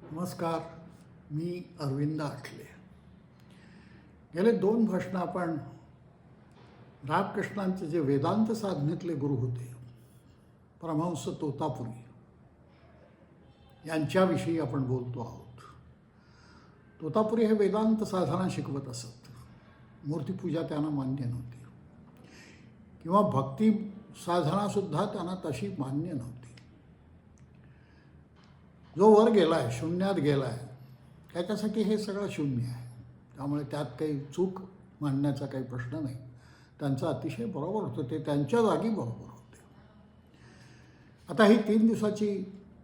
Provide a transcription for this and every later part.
नमस्कार. मी अरविंद आठले. गेले 2 भाषणं आपण रामकृष्णांचे जे वेदांत साधनेतले गुरु होते परमहंस तोतापुरी यांच्याविषयी आपण बोलतो आहोत. तोतापुरी हे वेदांत साधना शिकवत असत. मूर्तिपूजा त्यांना मान्य नव्हती किंवा भक्ती साधनासुद्धा त्यांना तशी मान्य नव्हती. जो वर गेला आहे, शून्यात गेला आहे, त्याच्यासाठी हे सगळं शून्य आहे. त्यामुळे त्यात काही चूक मांडण्याचा काही प्रश्न नाही. त्यांचं अतिशय बरोबर होतं, ते त्यांच्या जागी बरोबर होते. आता ही 3 दिवसाची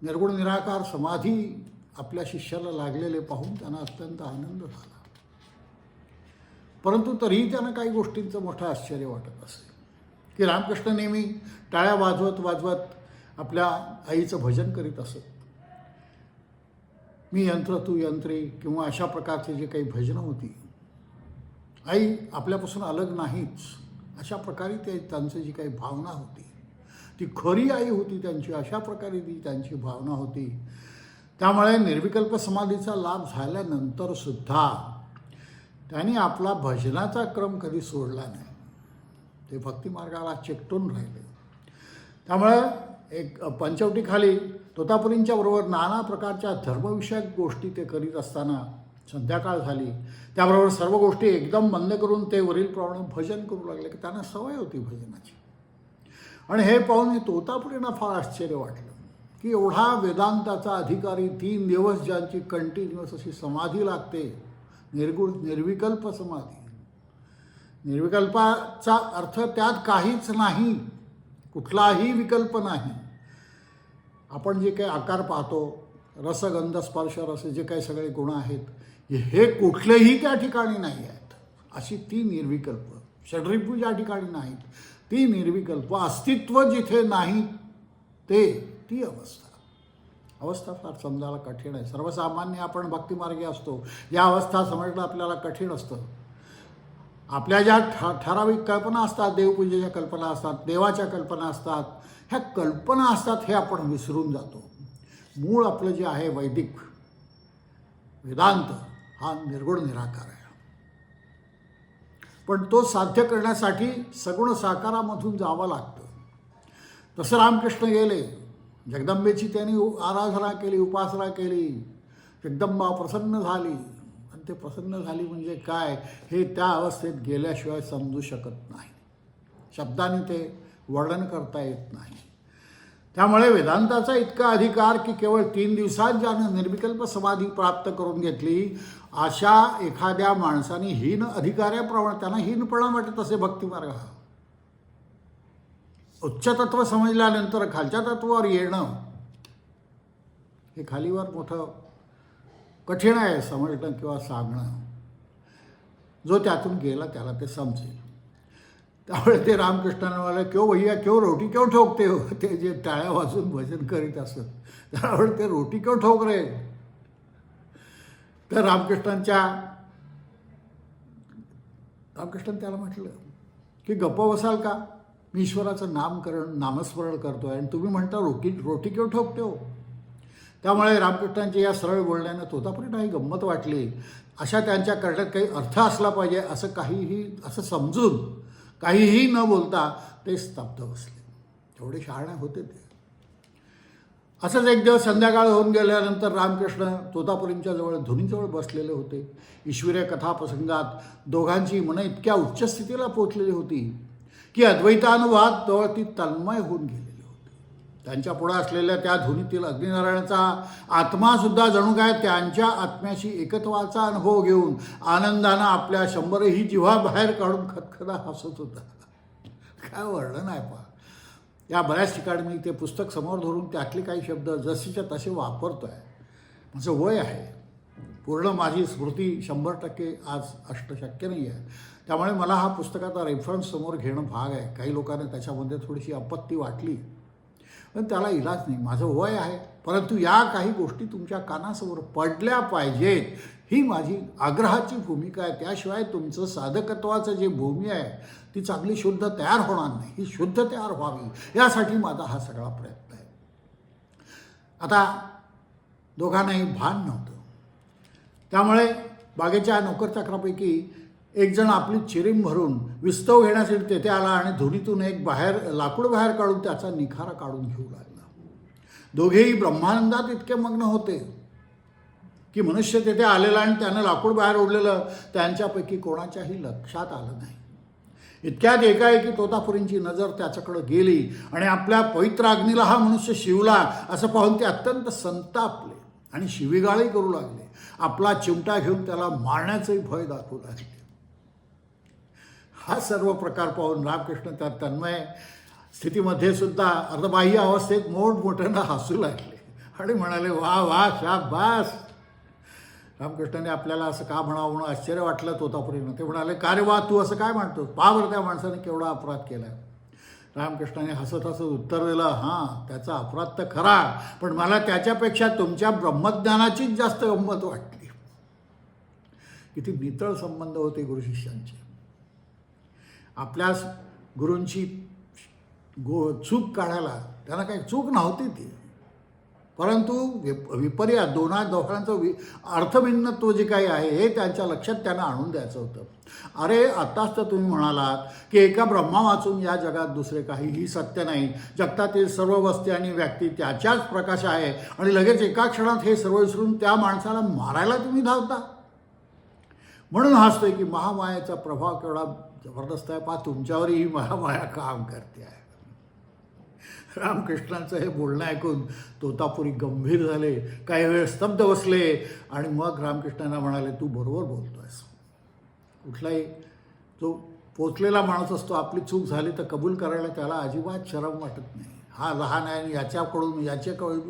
निर्गुण निराकार समाधी आपल्या शिष्याला लागलेले पाहून त्यांना अत्यंत आनंद झाला. परंतु तरीही त्यांना काही गोष्टींचं मोठं आश्चर्य वाटत असे की रामकृष्ण नेहमी टाळ्या वाजवत वाजवत आपल्या आईचं भजन करीत असत. मी यंत्र तू यंत्री किंवा अशा प्रकारचे जे काही भजनं होती, आई आपल्यापासून अलग नाहीच, अशा प्रकारे त्यांची जी काही भावना होती ती खरी आई होती त्यांची, अशा प्रकारे ती त्यांची भावना होती. त्यामुळे निर्विकल्प समाधीचा लाभ झाल्यानंतरसुद्धा त्यांनी आपला भजनाचा क्रम कधी सोडला नाही. ते भक्तिमार्गाला चिकटून राहिले. त्यामुळे एक पंचवटीखाली तोतापुरींच्या बरोबर नाना प्रकारच्या धर्मविषयक गोष्टी ते करीत असताना संध्याकाळ झाली. त्याबरोबर सर्व गोष्टी एकदम बंद करून ते वरीलप्रमाणे भजन करू लागले की त्यांना सवय होती भजनाची. आणि हे पाहून तोतापुरींना फार आश्चर्य वाटलं की एवढा वेदांताचा अधिकारी 3 दिवस ज्यांची कंटिन्युअस अशी समाधी लागते, निर्विकल्प समाधी. निर्विकल्पाचा अर्थ त्यात काहीच नाही, कुठलाही विकल्प नाही. आपण जे काही आकार पाहतो, रसगंध स्पर्श रस, जे काही सगळे गुण आहेत, हे कुठलेही त्या ठिकाणी नाही आहेत. अशी ती निर्विकल्प. षड्रिपू ज्या ठिकाणी नाहीत ती निर्विकल्प. अस्तित्व जिथे नाही ती अवस्था फार समजायला कठीण आहे. सर्वसामान्य आपण भक्तिमार्गी असतो, या अवस्था समजणं आपल्याला कठीण असतं. आपल्या ज्या ठराविक कल्पना असतात, देवपूजेच्या कल्पना असतात, देवाच्या कल्पना असतात, ह्या कल्पना असतात, हे आपण विसरून जातो. मूळ आपलं जे आहे वैदिक वेदांत हा निर्गुण निराकार आहे. पण तो साध्य करण्यासाठी सगुण साकारामधून जावं लागतं. तसं रामकृष्ण गेले. जगदंबेची त्यांनी आराधना केली, उपासना केली. जगदंबा प्रसन्न झाली. आणि ते प्रसन्न झाली म्हणजे काय, हे त्या अवस्थेत गेल्याशिवाय समजू शकत नाही. शब्दाने ते वर्णन करता येत नाही. त्यामुळे वेदांताचा इतका अधिकार की केवळ 3 दिवसात ज्यानं निर्विकल्प समाधी प्राप्त करून घेतली, अशा एखाद्या माणसाने हीन अधिकाऱ्याप्रमाणे, त्यांना हीनपणा वाटत असे भक्तिमार्ग हा. उच्च तत्व समजल्यानंतर खालच्या तत्वावर येणं हे खालीवर मोठं कठीण आहे समजणं किंवा सांगणं. जो त्यातून गेला त्याला ते समजेल. त्यामुळे ते रामकृष्णाने मला क्यों भैया क्यों रोटी क्यों ठोकते हो, ते जे टाळ्या वाजून भजन करीत असत, त्यामुळे ते रोटी क्यों ठोक रे. तर रामकृष्ण त्याला म्हटलं की गप्प बसाल का, मी ईश्वराचं नामस्मरण करतो आहे आणि तुम्ही म्हणता रोटी क्यों ठोकते हो. त्यामुळे रामकृष्णांच्या या सरळ बोलण्यानं तोतापुरींनाही गंमत वाटली. अशा त्यांच्या करण्यात काही अर्थ असला पाहिजे असं समजून काहीही न बोलता ते स्तब्ध बसले. तेवढे शहाणे होते ते. असंच एक दिवस संध्याकाळ होऊन गेल्यानंतर रामकृष्ण तोतापुरींच्या जवळ धुनीजवळ बसलेले होते. ईश्वरीय कथाप्रसंगात दोघांची मनं इतक्या उच्च स्थितीला पोचलेली होती की अद्वैतानुवाद जवळ ती तन्मय होऊन गेलेली होती. त्यांच्या पुढे असलेल्या त्या धुनीतील अग्निनारायणाचा आत्मासुद्धा जणू काय त्यांच्या आत्म्याशी एकत्वाचा अनुभव घेऊन आनंदानं आपल्या 100ही जिव्हा बाहेर काढून खदखदा हसत होता. काय वर्णन आहे पहा. या बऱ्याच ठिकाणी मी ते पुस्तक समोर धरून त्यातले काही शब्द जसेच्या तसे वापरतो आहे. माझं वय आहे, पूर्ण माझी स्मृती 100% आज शक्य नाही आहे. त्यामुळे मला हा पुस्तकाचा रेफरन्स समोर घेणं भाग आहे. काही लोकांना त्याच्यामध्ये थोडीशी आपत्ती वाटली, पण त्याला इलाज नाही. माझं वय आहे, परंतु या काही गोष्टी तुमच्या कानासमोर पडल्या पाहिजेत, ही माझी आग्रहाची भूमिका आहे. त्याशिवाय तुमचं साधकत्वाचं जे भूमी आहे ती चांगली शुद्ध तयार होणार नाही. ही शुद्ध तयार व्हावी यासाठी माझा हा सगळा प्रयत्न आहे. आता दोघांनाही भान नव्हतं. त्यामुळे बागेच्या नोकरचाकरापैकी एक जण आपली चिरीम भरून विस्तव घेण्यासाठी तेथे आला आणि धुनीतून एक लाकूड बाहेर काढून त्याचा निखारा काढून घेऊ लागला. दोघेही ब्रह्मानंदात इतके मग्न होते की मनुष्य तेथे आलेला आणि त्यानं लाकूड बाहेर ओढलेलं त्यांच्यापैकी कोणाच्याही लक्षात आलं नाही. इतक्यात एकाएकी तोतापुरींची नजर त्याच्याकडे गेली आणि आपल्या पवित्र अग्नीला हा मनुष्य शिवला असं पाहून ते अत्यंत संतापले आणि शिवीगाळी करू लागले. आपला चिमटा घेऊन त्याला मारण्याचंही भय दाखवू लागले. हा सर्व प्रकार पाहून रामकृष्ण त्या तन्मय स्थितीमध्ये सुद्धा अर्धबाह्य अवस्थेत मोठमोठ्यानं हसू लागले आणि म्हणाले, वा वा शाबास. रामकृष्णाने आपल्याला असं का म्हणावं म्हणून आश्चर्य वाटलं तोतापुरीनं. ते म्हणाले, का रे वा, तू असं काय म्हणतोस? पहा बरं त्या माणसाने केवढा अपराध केला. रामकृष्णाने हसत हसत उत्तर दिलं, हां, त्याचा अपराध तर खरा, पण मला त्याच्यापेक्षा तुमच्या ब्रह्मज्ञानाचीच जास्त गंमत वाटली. किती नितळ संबंध होते गुरु शिष्यांचे. आपल्या गुरूंची चूक काढायला त्यांना काही चूक नव्हती ती, परंतु विपर्यास दोघांचं अर्थभिन्नत्व जे काही आहे हे त्यांच्या लक्षात त्यांना आणून द्यायचं होतं. अरे आत्ताच तर तुम्ही म्हणालात की एका ब्रह्मा वाचून या जगात दुसरे काहीही सत्य नाही, जगतातील सर्व वस्ती आणि व्यक्ती त्याच्याच प्रकाश आहे, आणि लगेच एका क्षणात हे सर्व विसरून त्या माणसाला मारायला तुम्ही धावता. म्हणून हसतोय की महामायाचा प्रभाव केवढा जबरदस्त आहे. पहा, तुमच्यावरही महामाया काम करते आहे. रामकृष्णांचं हे बोलणं ऐकून तोतापुरी गंभीर झाले, काही वेळ स्तब्ध बसले आणि मग रामकृष्णांना म्हणाले, तू बरोबर बोलतोयस. कुठलाही जो पोचलेला माणूस असतो, आपली चूक झाली तर कबूल करायला त्याला अजिबात शरम वाटत नाही. हा लहान आहे आणि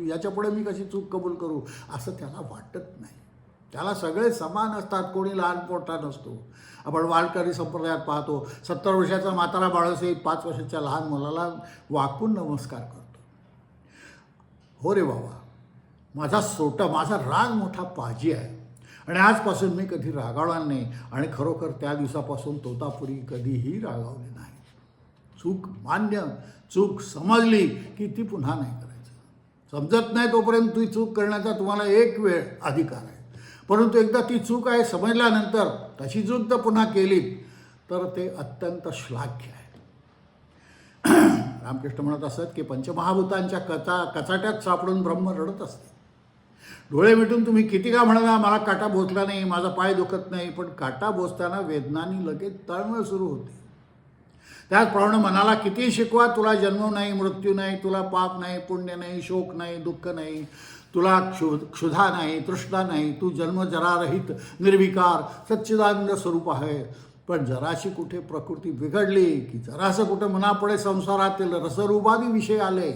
याच्यापुढे मी कशी चूक कबूल करू असं त्याला वाटत नाही. त्याला सगळे समान असतात, कोणी लहान मोठा नसतो. आपण वारकरी संप्रदायात पाहतो, 70 वर्षाचा म्हातारा माणूसही 5 वर्षाच्या लहान मुलाला वाकून नमस्कार करतो. हो रे बाबा, माझा राग मोठा पाजी आहे आणि आजपासून मी कधी रागावणार नाही. आणि खरोखर त्या दिवसापासून तोतापुरी कधीही रागावले नाही. चूक मान्य, चूक समजली की ती पुन्हा नाही करायचं. समजत नाही तोपर्यंत ती चूक करण्याचा तुम्हाला एक वेळ अधिकार आहे, परंतु एकदा ती चूक आहे समजल्यानंतर तशी चूक तर पुन्हा केली तर ते अत्यंत श्लाघ्य आहे. रामकृष्ण म्हणत असत की पंचमहाभूतांच्या कचाट्यात सापडून ब्रह्म रडत असते. डोळे मिटून तुम्ही किती का म्हणाला मला काटा बोचला नाही, माझा पाय दुखत नाही, पण काटा बोचताना वेदनांनी लगेच तळमळ सुरू होते. त्याचप्रमाणे मनाला कितीही शिकवा, तुला जन्म नाही, मृत्यू नाही, तुला पाप नाही, पुण्य नाही, शोक नाही, दुःख नाही, तुला क्षुधा नाही, तृष्णा नाही, तू जन्मजरारहित निर्विकार सच्चिदानंद स्वरूप आहे. पण जराशी कुठे प्रकृती बिघडली की जरासं कुठे मनापुढे संसारातील रसरूपादी विषय आले,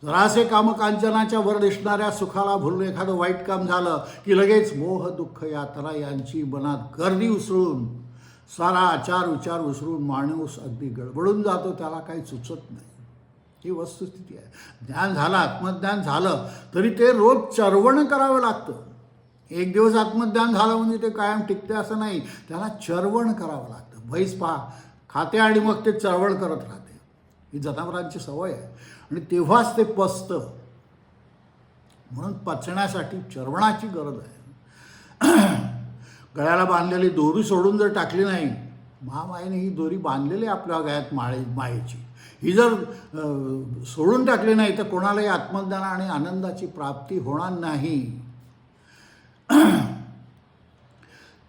जरासे कामकांचनाच्या वर दिसणाऱ्या सुखाला भुलून एखादं वाईट काम झालं की लगेच मोह दुःख यात्रा यांची मनात गर्दी उसळून सारा आचार विचार विसरून माणूस अगदी गडबडून जातो, त्याला काही सुचत नाही. ही वस्तुस्थिती आहे. ज्ञान झालं, आत्मज्ञान झालं तरी ते रोज चरवण करावं लागतं. एक दिवस आत्मज्ञान झालं म्हणजे ते कायम टिकते असं नाही, त्याला चरवण करावं लागतं. म्हैस खाते आणि मग ते चरवण करत राहते. ही जनावरांची सवय आहे आणि तेव्हाच ते पचतं. म्हणून पचण्यासाठी चरवणाची गरज आहे. गळ्याला बांधलेली दोरी सोडून जर टाकली नाही, महामायेने ही दोरी बांधलेली आपल्या गळ्यात मायेची, ही जर सोडून टाकली नाही तर कोणालाही आत्मज्ञान आणि आनंदाची प्राप्ती होणार नाही.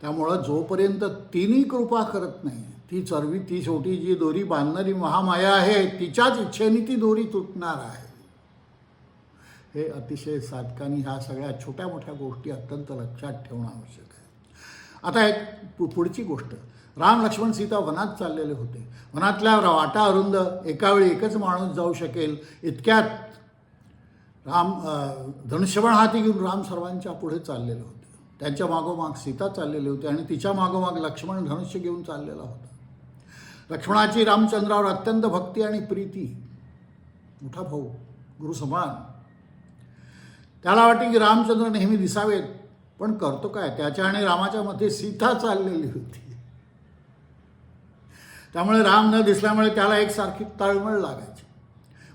त्यामुळं जोपर्यंत तिने कृपा करत नाही, ती शेवटी जी दोरी बांधणारी महामाया आहे तिच्याच इच्छेने ती दोरी तुटणार आहे. हे अतिशय साधकांनी ह्या सगळ्या छोट्या मोठ्या गोष्टी अत्यंत लक्षात ठेवणं आवश्यक आहे. आता एक पुढची गोष्ट, राम लक्ष्मण सीता वनात चाललेले होते. वनातल्या वाटा अरुंद, एकावेळी एकच माणूस जाऊ शकेल इतक्यात धनुष्यबाण हाती घेऊन राम सर्वांच्या पुढे चाललेले होते. त्यांच्या मागोमाग सीता चाललेली होती आणि तिच्या मागोमाग लक्ष्मण धनुष्य घेऊन चाललेला होता. लक्ष्मणाची रामचंद्रावर अत्यंत भक्ती आणि प्रीती, मोठा भाऊ, गुरु समान. त्याला वाटे की रामचंद्र नेहमी दिसावेत, पण करतो काय, त्याच्या आणि रामाच्या मध्ये सीता चाललेली होती. त्यामुळे राम न दिसल्यामुळे त्याला एकसारखी तळमळ लागायची.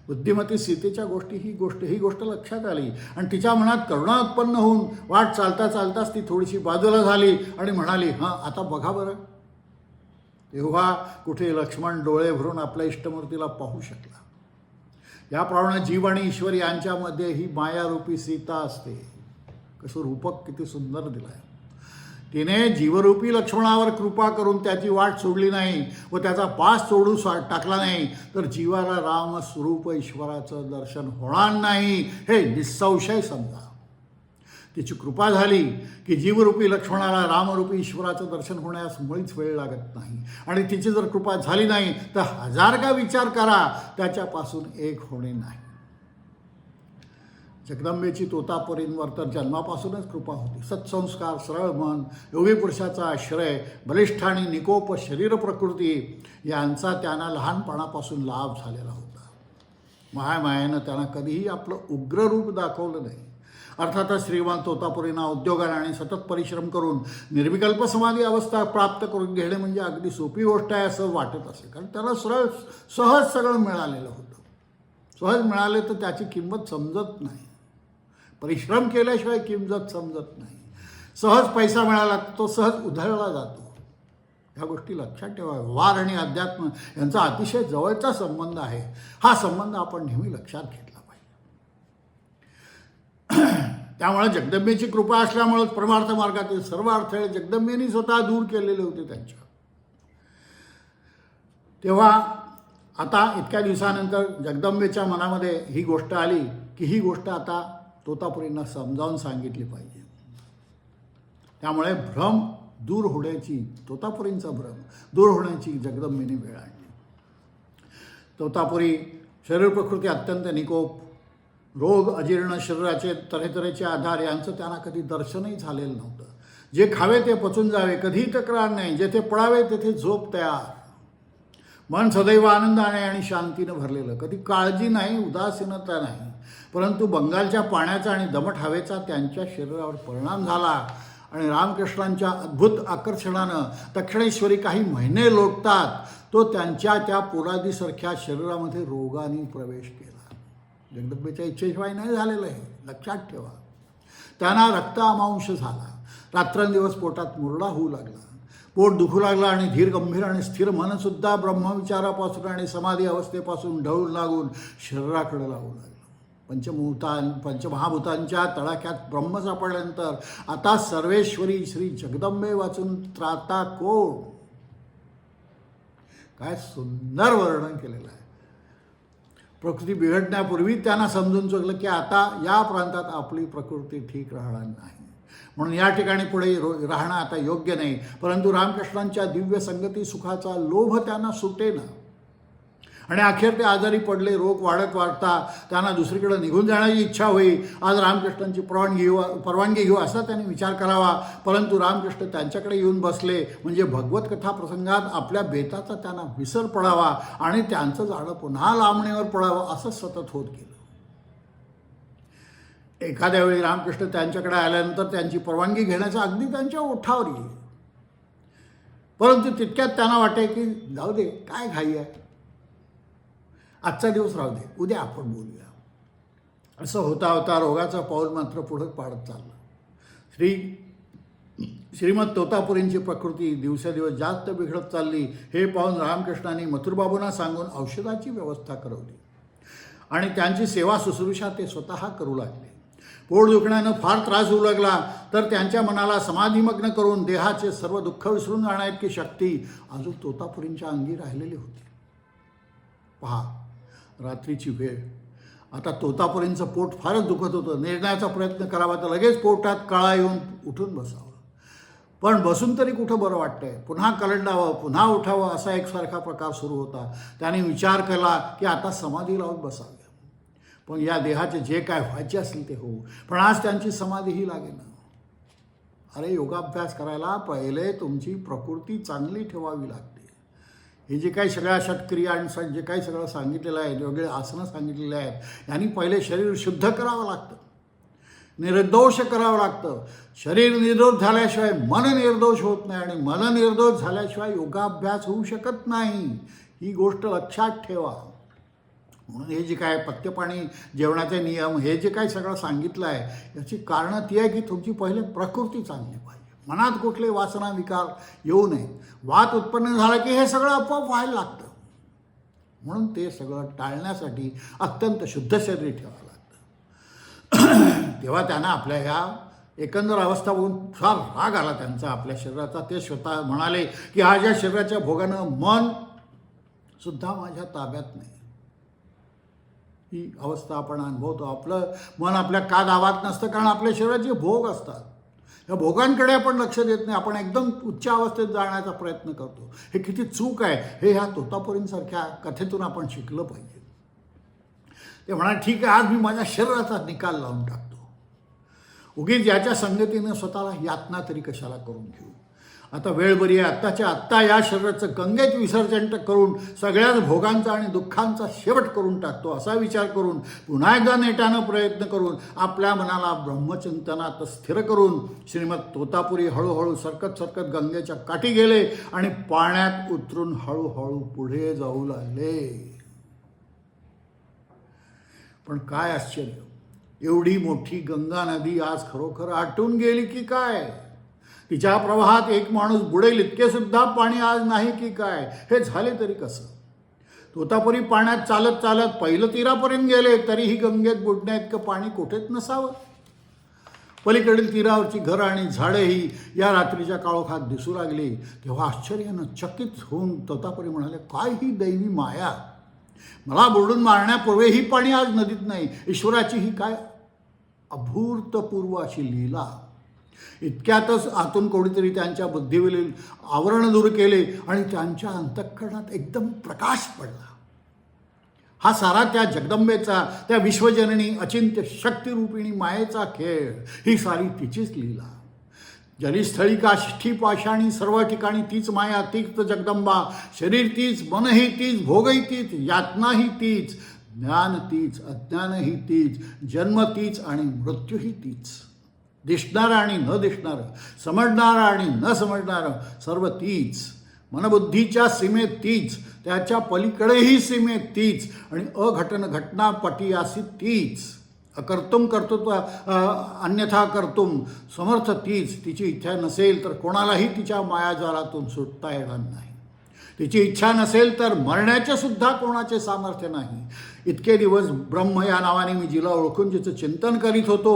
बुद्धिमती सीतेच्या ही गोष्ट लक्षात आली आणि तिच्या मनात करुणा उत्पन्न होऊन वाट चालता चालताच ती थोडीशी बाजूला झाली आणि म्हणाली, हां आता बघा बरं. तेव्हा कुठे लक्ष्मण डोळे भरून आपल्या इष्टमूर्तीला पाहू शकला. याप्रमाणे जीव आणि ईश्वर यांच्यामध्ये ही मायारूपी सीता असते. कसं रूपक किती सुंदर दिलं आहे. तिने जीवरूपी लक्ष्मणावर कृपा करून त्याची वाट सोडली नाही व त्याचा पास सोडून टाकला नाही तर जीवाला रामस्वरूप ईश्वराचं दर्शन होणार नाही हे निसंशय समजा. तिची कृपा झाली की जीवरूपी लक्ष्मणाला रामरूपी ईश्वराचं दर्शन होण्यास मुळीच वेळ लागत नाही. आणि तिची जर कृपा झाली नाही तर हजार का विचार करा त्याच्यापासून एक होणे नाही. जगदंबेची तोतापुरींवर तर जन्मापासूनच कृपा होती. सत्संस्कार, सरळ मन, योगी पुरुषाचा आश्रय, बलिष्ठ आणि निकोप शरीर प्रकृती यांचा त्यांना लहानपणापासून लाभ झालेला होता. मायानं त्यांना कधीही आपलं उग्र रूप दाखवलं नाही. अर्थातच श्रीमान तोतापुरींना उद्योगाने आणि सतत परिश्रम करून निर्विकल्प समाधी अवस्था प्राप्त करून घेणे म्हणजे अगदी सोपी गोष्ट आहे असं वाटत असे. कारण त्याला सहज सगळं मिळालेलं होतं. सहज मिळाले तर त्याची किंमत समजत नाही. परिश्रम केल्याशिवाय किंमत समजत नाही. सहज पैसा मिळाला तो सहज उधळला जातो. ह्या गोष्टी लक्षात ठेवा. व्यवहार आणि अध्यात्म यांचा अतिशय जवळचा संबंध आहे. हा संबंध आपण नेहमी लक्षात घेतला पाहिजे. त्यामुळे जगदंबेची कृपा असल्यामुळेच परमार्थ मार्गातील सर्व अडथळे जगदंबेने स्वतः दूर केलेले होते त्यांच्या. तेव्हा आता इतक्या दिवसानंतर जगदंबेच्या मनामध्ये ही गोष्ट आली की ही गोष्ट आता तोतापुरींना समजावून सांगितली पाहिजे. त्यामुळे भ्रम दूर होण्याची, तोतापुरींचा भ्रम दूर होण्याची जगदंबेने वेळ आणली. तोतापुरी शरीर प्रकृती अत्यंत निकोप, रोग अजीर्ण शरीराचे तऱ्हेतऱ्हेचे आधार यांचं त्यांना कधी दर्शनही झालेलं नव्हतं. जे खावे ते पचून जावे, कधीही तक्रार नाही. जेथे पडावे तेथे झोप तयार. मन सदैव आनंदाने आणि शांतीनं भरलेलं, कधी काळजी नाही, उदासीनता नाही. परंतु बंगालच्या पाण्याचा आणि दमट हवेचा त्यांच्या शरीरावर परिणाम झाला आणि रामकृष्णांच्या अद्भुत आकर्षणानं दक्षिणेश्वरी काही महिने लोटतात तो त्यांच्या त्या पोलादीसारख्या शरीरामध्ये रोगाने प्रवेश केला. जगदंबेच्या इच्छेशिवाय नाही झालेलं आहे, लक्षात ठेवा. त्यांना रक्त अमांश झाला. रात्रंदिवस पोटात मुरडा होऊ लागला. पोट दुखू लागला आणि धीर गंभीर आणि स्थिर मनसुद्धा ब्रह्मविचारापासून आणि समाधी अवस्थेपासून ढळून लागून शरीराकडे लागू लागलं. पंचमहाभूतांच्या तडाख्यात ब्रह्म सापडल्यानंतर आता सर्वेश्वरी श्री जगदंबे वाचून त्राता कोण. काय सुंदर वर्णन केलेलं आहे. प्रकृती बिघडण्यापूर्वी त्यांना समजून चुकलं की आता या प्रांतात आपली प्रकृती ठीक राहणार नाही. म्हणून या ठिकाणी पुढे राहणं आता योग्य नाही. परंतु रामकृष्णांच्या दिव्य संगती सुखाचा लोभ त्यांना सुटेना आणि अखेर ते आजारी पडले. रोग वाढता त्यांना दुसरीकडे निघून जाण्याची इच्छा होई. आज रामकृष्णांची परवानगी घेऊ असा त्यांनी विचार करावा. परंतु रामकृष्ण त्यांच्याकडे येऊन बसले म्हणजे भगवत कथा प्रसंगात आपल्या बेताचा त्यांना विसर पडावा आणि त्यांचं जाणं पुन्हा लांबणीवर पडावं असं सतत होत गेलं. एखाद्या वेळी रामकृष्ण त्यांच्याकडे आल्यानंतर त्यांची परवानगी घेण्याचं अगदी त्यांच्या ओठावर येईल. परंतु तितक्यात त्यांना वाटे की जाऊ दे, काय घाई आहे, आजचा दिवस राहू दे, उद्या आपण बोलूया. असं होता होता रोगाचा पाऊल मात्र पुढं पाडत चाललं. श्रीमद तोतापुरींची प्रकृती दिवसेंदिवस जास्त बिघडत चालली. हे पाहून रामकृष्णांनी मथुरबाबूंना सांगून औषधाची व्यवस्था करवली आणि त्यांची सेवा शुश्रूषा ते स्वतः करू लागले. पोट दुखण्यानं फार त्रास होऊ लागला तर त्यांच्या मनाला समाधिमग्न करून देहाचे सर्व दुःख विसरून जाण्याची शक्ती अजून तोतापुरींच्या अंगी राहिलेली होती. पहा, रात्रीची वेळ. आता तोतापुरींचं पोट फारच दुखत होतं. निर्णयाचा प्रयत्न करावा तर लगेच पोटात कळा येऊन उठून बसावं. पण बसून तरी कुठं बरं वाटतंय. पुन्हा कलंडावं, पुन्हा उठावं असा एकसारखा प्रकार सुरू होता. त्याने विचार केला की आता समाधी लावून बसावे. पण या देहाचे जे काय व्हायचे असेल ते हो, पण आज त्यांची समाधीही लागेना. अरे, योगाभ्यास करायला पहिले तुमची प्रकृती चांगली ठेवावी लागते. हे जे काही सगळ्या षटक्रिया आणि जे काही सगळं सांगितलेलं आहे, वेगळे आसनं सांगितलेले आहेत, यांनी पहिले शरीर शुद्ध करावं लागतं, निर्दोष करावं लागतं. शरीर निर्दोष झाल्याशिवाय मन निर्दोष होत नाही आणि मन निर्दोष झाल्याशिवाय योगाभ्यास होऊ शकत नाही. ही गोष्ट लक्षात ठेवा. म्हणून हे जे काय पथ्यपाणी जेवणाचे नियम हे जे काय सगळं सांगितलं आहे याची कारणं ती आहे की तुमची पहिले प्रकृती चांगली पाहिजे, मनात कुठले वासना विकार येऊ नये. वात उत्पन्न झाला की हे सगळं आपोआप व्हायला लागतं. म्हणून ते सगळं टाळण्यासाठी अत्यंत शुद्ध शरीर ठेवावं लागतं. तेव्हा त्यांना आपल्या ह्या एकंदर अवस्था बघून फार राग आला त्यांचा आपल्या शरीराचा. ते स्वतः म्हणाले की आज या शरीराच्या भोगानं मन सुद्धा माझ्या ताब्यात नाही. ही अवस्था आपण अनुभवतो. आपलं मन आपल्या का गावात नसतं, कारण आपल्या शरीराचे भोग असतात. या भोगांकडे आपण लक्ष देत नाही, आपण एकदम उच्च अवस्थेत जाण्याचा प्रयत्न करतो. हे किती चूक आहे हे ह्या तोतापुरींसारख्या कथेतून आपण शिकलं पाहिजे. ते म्हणाले ठीक आहे, आज मी माझ्या शरीराचा निकाल लावून टाकतो. उगीच याच्या संगतीनं स्वतःला यातना तरी कशाला करून घेऊ. आता वेळ बरी आहे, आत्ताच्या आत्ता या शरीराचं गंगेत विसर्जन करून सगळ्याच भोगांचा आणि दुःखांचा शेवट करून टाकतो असा विचार करून पुन्हा एकदा नेटानं प्रयत्न करून आपल्या मनाला ब्रह्मचिंतनात स्थिर करून श्रीमद तोतापुरी हळूहळू सरकत सरकत गंगेच्या काठी गेले आणि पाण्यात उतरून हळूहळू पुढे जाऊ लागले. पण काय आश्चर्य, एवढी मोठी गंगा नदी आज खरोखर आटून गेली की काय? तिच्या प्रवाहात एक माणूस बुडेल इतके सुद्धा पाणी आज नाही की काय? हे झाले तरी कसं? तोतापुरी पाण्यात चालत चालत पहिलं तीरापर्यंत गेले तरीही गंगेत बुडण्या इतकं पाणी कुठेच नसावं. पलीकडील तीरावरची घरं आणि झाडेही या रात्रीच्या काळोखात दिसू लागली. तेव्हा आश्चर्यानं चकित होऊन तोतापुरी म्हणाले, काय ही दैवी माया! मला बुडून मारण्यापूर्वी ही पाणी आज नदीत नाही. ईश्वराची ही काय अभूतपूर्व अशी लीला. इतक्यातच आतून कोणीतरी त्यांच्या बुद्धीवरील आवरण दूर केले आणि त्यांच्या अंतःकरणात एकदम प्रकाश पडला. हा सारा त्या जगदंबेचा, त्या विश्वजननी अचिंत्य शक्तिरूपिणी मायेचा खेळ. ही सारी तिचीच लीला. जलीस्थळी काष्ठी पाषाणी सर्व ठिकाणी तीच माया, तीच जगदंबा. शरीर तीच, मनही तीच, भोगही तीच, यातनाही तीच, ज्ञान तीच, अज्ञानही तीच, जन्म तीच आणि मृत्यूही तीच. दिसणारं आणि न दिसणारं, समजणारं आणि न समजणारं, सर्व तीच. मनबुद्धीच्या सीमेत तीच, त्याच्या पलीकडेही सीमेत तीच आणि घटनापटीयासी तीच. अकर्तुम कर्तृत्व अन्यथा कर्तुम समर्थ तीच. तिची इच्छा नसेल तर कोणालाही तिच्या मायाजालातून सुटता येणार नाही. तिची इच्छा नसेल तर मरण्याचे सुद्धा कोणाचे सामर्थ्य नाही. इतके दिवस ब्रह्म या नावाने मी जिला ओळखून जिचं चिंतन करीत होतो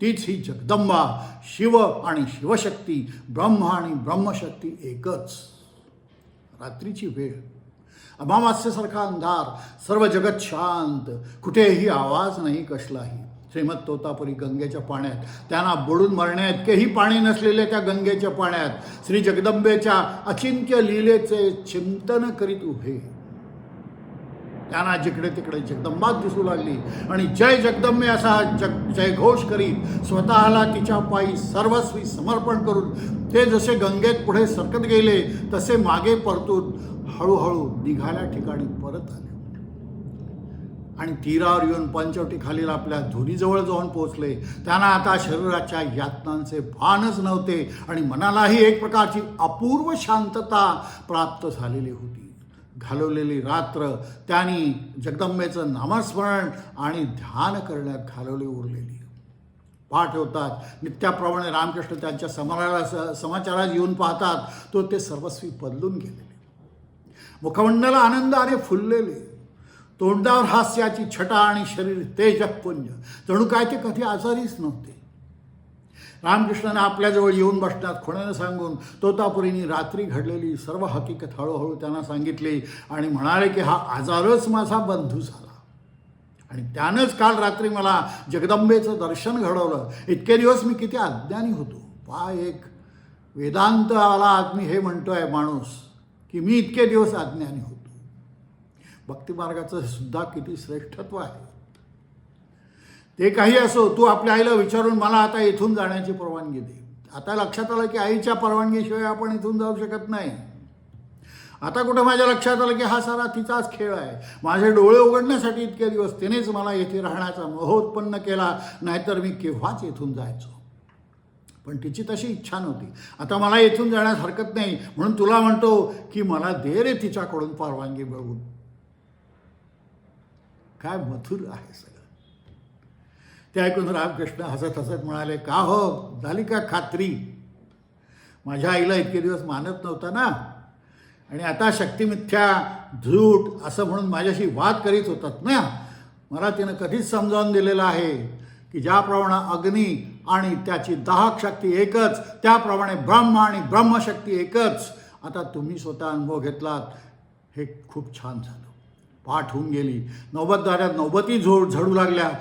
तीच ही जगदंबा. शिव आणि शिवशक्ती, ब्रह्म आणि ब्रह्मशक्ती एकच. रात्रीची वेळ, अमावास्येसारखा अंधार, सर्व जगत शांत, कुठेही आवाज नाही कसलाही. श्रीमद तोतापुरी गंगेच्या पाण्यात, त्यांना बुडून मरण्या इतकेही पाणी नसलेल्या त्या गंगेच्या पाण्यात श्री जगदंबेच्या अचिंत्य लीलेचे चिंतन करीत उभे. त्यांना जिकडे तिकडे जगदंबाच दिसू लागली आणि जय जगदंबे असा जयघोष करीत स्वतःला तिच्या पायी सर्वस्वी समर्पण करून ते जसे गंगेत पुढे सरकत गेले तसे मागे परतून हळूहळू निघाल्या ठिकाणी परत आले आणि तीरावर येऊन पंचवटीखालील आपल्या धुनीजवळ जाऊन पोहोचले. त्यांना आता शरीराच्या यातनांचे भानच नव्हते आणि मनालाही एक प्रकारची अपूर्व शांतता प्राप्त झालेली होती. घालवलेली रात्र त्यांनी जगदंबेचं नामस्मरण आणि ध्यान करण्यात घालवली उरलेली. पाठ होतात नित्याप्रमाणे रामकृष्ण त्यांच्या समाचारात येऊन पाहतात तो ते सर्वस्वी बदलून गेलेले. मुखमंडल आनंदाने फुललेले, तोंडावर हास्याची छटा आणि शरीर तेजपुंज, जणू काय ते कधी आजारीच नव्हते. रामकृष्णाने आपल्याजवळ येऊन बसण्यात खुणाने सांगून तोतापुरींनी रात्री घडलेली सर्व हकीकत हळूहळू त्यांना सांगितली आणि म्हणाले की हा आजारच माझा बंधू झाला आणि त्यानंच काल रात्री मला जगदंबेचं दर्शन घडवलं. इतके दिवस मी किती अज्ञानी होतो. पहा, एक वेदांत आला आज मी हे म्हणतोय माणूस की मी इतके दिवस अज्ञानी होतो. भक्तिमार्गाचं सुद्धा किती श्रेष्ठत्व आहे. ते काही असो, तू आपल्या आईला विचारून मला आता इथून जाण्याची परवानगी दे. आता लक्षात आलं की आईच्या परवानगीशिवाय आपण इथून जाऊ शकत नाही. आता कुठं माझ्या लक्षात आलं की हा सारा तिचाच खेळ आहे. माझे डोळे उघडण्यासाठी इतके दिवस तिनेच मला येथे राहण्याचा मोह उत्पन्न केला, नाहीतर मी केव्हाच इथून जायचो. पण तिची तशी इच्छा नव्हती. आता मला इथून जाण्यास हरकत नाही म्हणून तुला म्हणतो की मला दे रे तिच्याकडून परवानगी मिळवून. काय मधुर आहे सगळं. ते ऐकून रामकृष्ण हसत हसत म्हणाले, का हो, झाली का खात्री? माझ्या आईला इतके दिवस मानत नव्हता ना, आणि आता शक्तिमिथ्या, झूट असं म्हणून माझ्याशी वाद करीत होतात ना. मला तिनं कधीच समजावून दिलेलं आहे की ज्याप्रमाणे अग्नी आणि त्याची दाहक शक्ती एकच, त्याप्रमाणे ब्रह्म आणि ब्रह्मशक्ती एकच. आता तुम्ही स्वतः अनुभव घेतलात, हे खूप छान झालं. पाठ होऊन गेली. नौबतदाऱ्यात नौबती झडू लागल्या.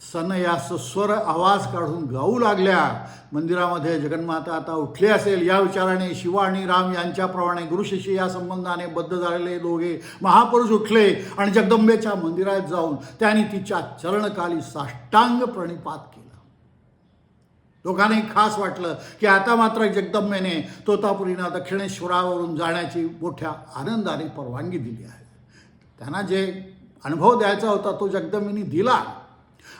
सनयास स्वर आवाज काढून गाऊ लागल्या. मंदिरामध्ये जगन्माता आता उठली असेल या विचाराने शिव आणि राम यांच्याप्रमाणे गुरुशिष्य या संबंधाने बद्ध झालेले दोघे महापुरुष उठले आणि जगदंबेच्या मंदिरात जाऊन त्यांनी तिच्या चरणकाली साष्टांग प्रणिपात केला. दोघांनाही खास वाटलं की आता मात्र जगदंबेने तोतापुरींना दक्षिणेश्वरावरून जाण्याची मोठ्या आनंदाने परवानगी दिली आहे. त्यांना जे अनुभव द्यायचा होता तो जगदंबेने दिला.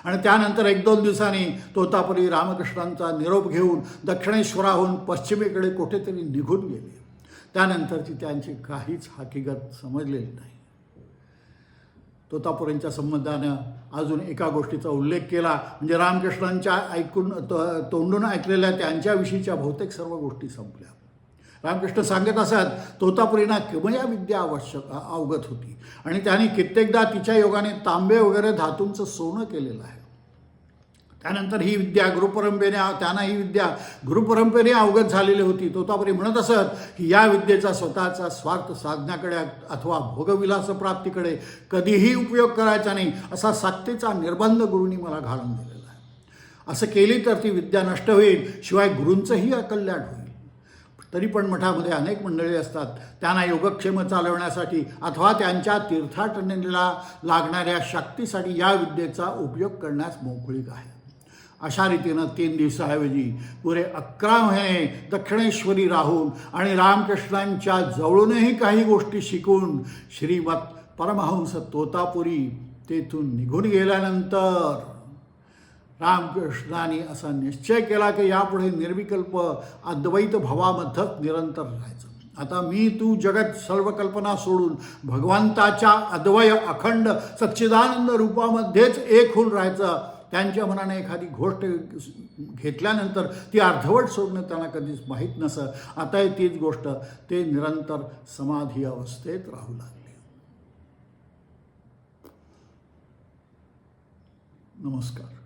आणि त्यानंतर 1-2 दिवसांनी तोतापुरी रामकृष्णांचा निरोप घेऊन दक्षिणेश्वराहून पश्चिमेकडे कुठेतरी निघून गेले. त्यानंतरची त्यांची काहीच हकीकत समजलेली नाही. तोतापुरींच्या संबंधानं अजून एका गोष्टीचा उल्लेख केला, म्हणजे रामकृष्णांच्या तोंडून ऐकलेल्या त्यांच्याविषयीच्या बहुतेक सर्व गोष्टी संपल्या. रामकृष्ण सांगत असत, तोतापुरींना किमया विद्या अवगत होती आणि त्यांनी कित्येकदा तिच्या योगाने तांबे वगैरे धातूंचं सोनं केलेलं आहे. त्यानंतर ही विद्या गुरुपरंपरेने अवगत झालेली होती. तोतापुरी म्हणत असत की या विद्येचा स्वतःचा स्वार्थ साधण्याकडे अथवा भोगविलास प्राप्तीकडे कधीही उपयोग करायचा नाही, असा सक्तीचा निर्बंध गुरूंनी मला घालून दिलेला आहे. असं केली तर ती विद्या नष्ट होईल, शिवाय गुरूंचंही अकल्याण होईल. तरी पण मठामध्ये अनेक मंडळी असतात, त्यांना योगक्षेम चालवण्यासाठी अथवा त्यांच्या तीर्थाटनेला लागणाऱ्या शक्तीसाठी या विद्येचा उपयोग करण्यास मोकळीक आहे. अशा रीतीनं 3 दिवसाऐवजी पुरे 11 महिने दक्षिणेश्वरी राहून आणि रामकृष्णांच्या जवळूनही काही गोष्टी शिकून श्रीमत परमहंस तोतापुरी तेथून निघून गेल्यानंतर रामकृष्णांनी असा निश्चय केला की यापुढे निर्विकल्प अद्वैत भावामध्येच निरंतर राहायचं. आता मी तू जगत सर्व कल्पना सोडून भगवंताच्या अद्वय अखंड सच्चिदानंद रूपामध्येच एक होऊन राहायचं. त्यांच्या मनाने एखादी गोष्ट घेतल्यानंतर ती अर्धवट सोडणं त्यांना कधीच माहीत नसं. आता तीच गोष्ट ते निरंतर समाधी अवस्थेत राहू लागले. नमस्कार.